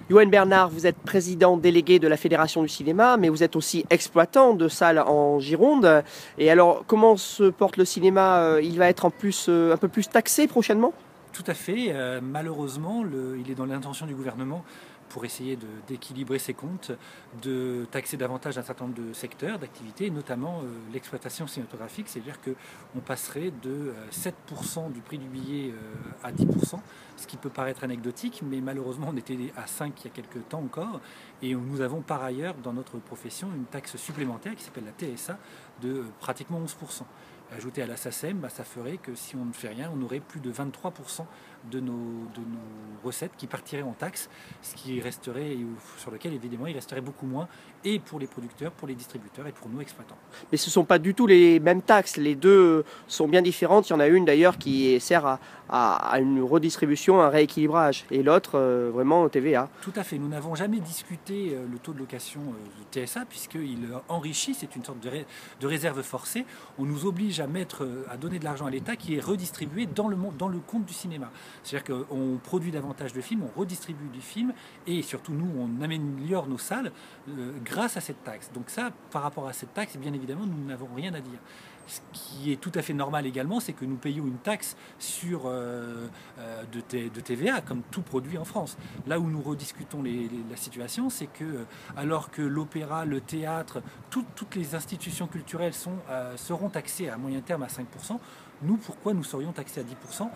Yoann Bernard, vous êtes président délégué de la Fédération du cinéma, mais vous êtes aussi exploitant de salles en Gironde. Et alors, comment se porte le cinéma? Il va être un peu plus taxé prochainement? Tout à fait. Malheureusement, il est dans l'intention du gouvernement, pour essayer d'équilibrer ses comptes, de taxer davantage un certain nombre de secteurs d'activité, notamment l'exploitation cinématographique, c'est-à-dire qu'on passerait de 7% du prix du billet à 10%, ce qui peut paraître anecdotique, mais malheureusement on était à 5 il y a quelques temps encore, et nous avons par ailleurs dans notre profession une taxe supplémentaire qui s'appelle la TSA de pratiquement 11%. Ajouté à la SACEM, ça ferait que si on ne fait rien, on aurait plus de 23% de nos recettes qui partiraient en taxes, ce qui resterait, sur lequel évidemment il resterait beaucoup moins, et pour les producteurs, pour les distributeurs et pour nous exploitants. Mais ce ne sont pas du tout les mêmes taxes, les deux sont bien différentes. Il y en a une d'ailleurs qui sert à une redistribution, un rééquilibrage, et l'autre vraiment au TVA. Tout à fait, nous n'avons jamais discuté le taux de location du TSA, puisqu'il enrichit, c'est une sorte de réserve forcée. On nous oblige à donner de l'argent à l'État qui est redistribué dans le compte du cinéma. C'est-à-dire qu'on produit davantage de films, on redistribue du film, et surtout nous, on améliore nos salles grâce à cette taxe. Donc ça, par rapport à cette taxe, bien évidemment, nous n'avons rien à dire. Ce qui est tout à fait normal également, c'est que nous payons une taxe de TVA, comme tout produit en France. Là où nous rediscutons la situation, c'est que alors que l'opéra, le théâtre, toutes les institutions culturelles seront taxées à moyen terme à 5%, nous, pourquoi nous serions taxés à 10%?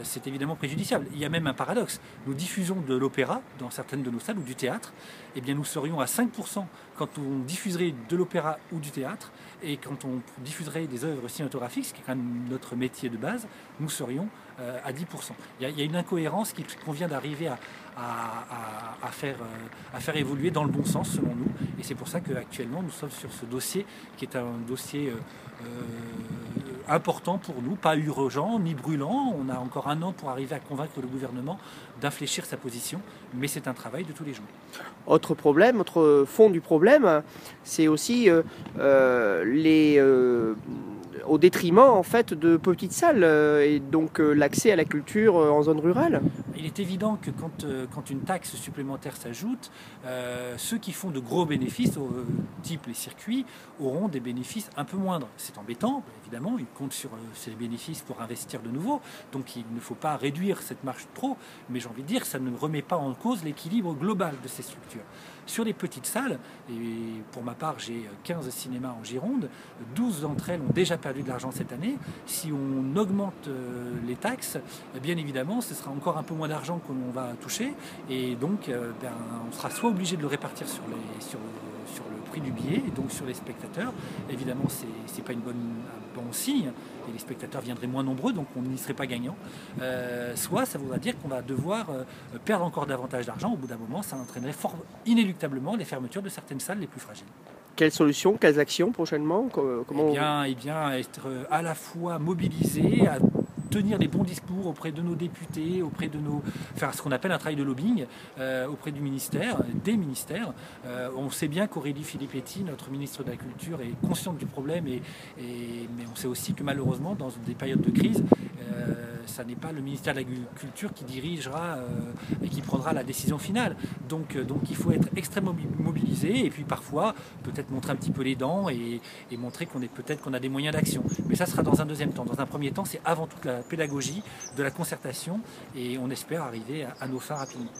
C'est évidemment préjudiciable. Il y a même un paradoxe. Nous diffusons de l'opéra dans certaines de nos salles ou du théâtre. Eh bien, nous serions à 5% quand on diffuserait de l'opéra ou du théâtre. Et quand on diffuserait des œuvres cinématographiques, ce qui est quand même notre métier de base, nous serions à 10%. Il y a une incohérence qu'il convient d'arriver à faire évoluer dans le bon sens, selon nous. Et c'est pour ça qu'actuellement, nous sommes sur ce dossier qui est un dossier important pour nous, pas urgent ni brûlant. On a encore un an pour arriver à convaincre le gouvernement d'infléchir sa position, mais c'est un travail de tous les jours. Autre problème, autre fond du problème, c'est aussi au détriment en fait de petites salles et donc l'accès à la culture en zone rurale. Il est évident que quand une taxe supplémentaire s'ajoute, ceux qui font de gros bénéfices, type les circuits, auront des bénéfices un peu moindres. C'est embêtant, évidemment, ils comptent sur ces bénéfices pour investir de nouveau, donc il ne faut pas réduire cette marge trop, mais j'ai envie de dire que ça ne remet pas en cause l'équilibre global de ces structures. Sur les petites salles, et pour ma part j'ai 15 cinémas en Gironde, 12 d'entre elles ont déjà perdu de l'argent cette année. Si on augmente les taxes, bien évidemment ce sera encore un peu moins d'argent que l'on va toucher, et donc on sera soit obligé de le répartir sur le prix du billet, et donc sur les spectateurs. Évidemment c'est pas un bon signe, et les spectateurs viendraient moins nombreux, donc on n'y serait pas gagnant. Soit ça voudra dire qu'on va devoir perdre encore davantage d'argent. Au bout d'un moment, ça entraînerait inéluctablement les fermetures de certaines salles les plus fragiles. Quelles solutions, quelles actions prochainement? Eh bien, être à la fois mobilisé, à tenir les bons discours auprès de nos députés, faire ce qu'on appelle un travail de lobbying auprès du ministère, des ministères. On sait bien qu'Aurélie Filippetti, notre ministre de la Culture, est consciente du problème, mais on sait aussi que malheureusement, dans des périodes de crise, ça n'est pas le ministère de l'Agriculture qui dirigera et qui prendra la décision finale. Donc il faut être extrêmement mobilisé, et puis parfois peut-être montrer un petit peu les dents et montrer qu'on a des moyens d'action. Mais ça sera dans un deuxième temps. Dans un premier temps, c'est avant tout la pédagogie, de la concertation, et on espère arriver à nos fins rapidement.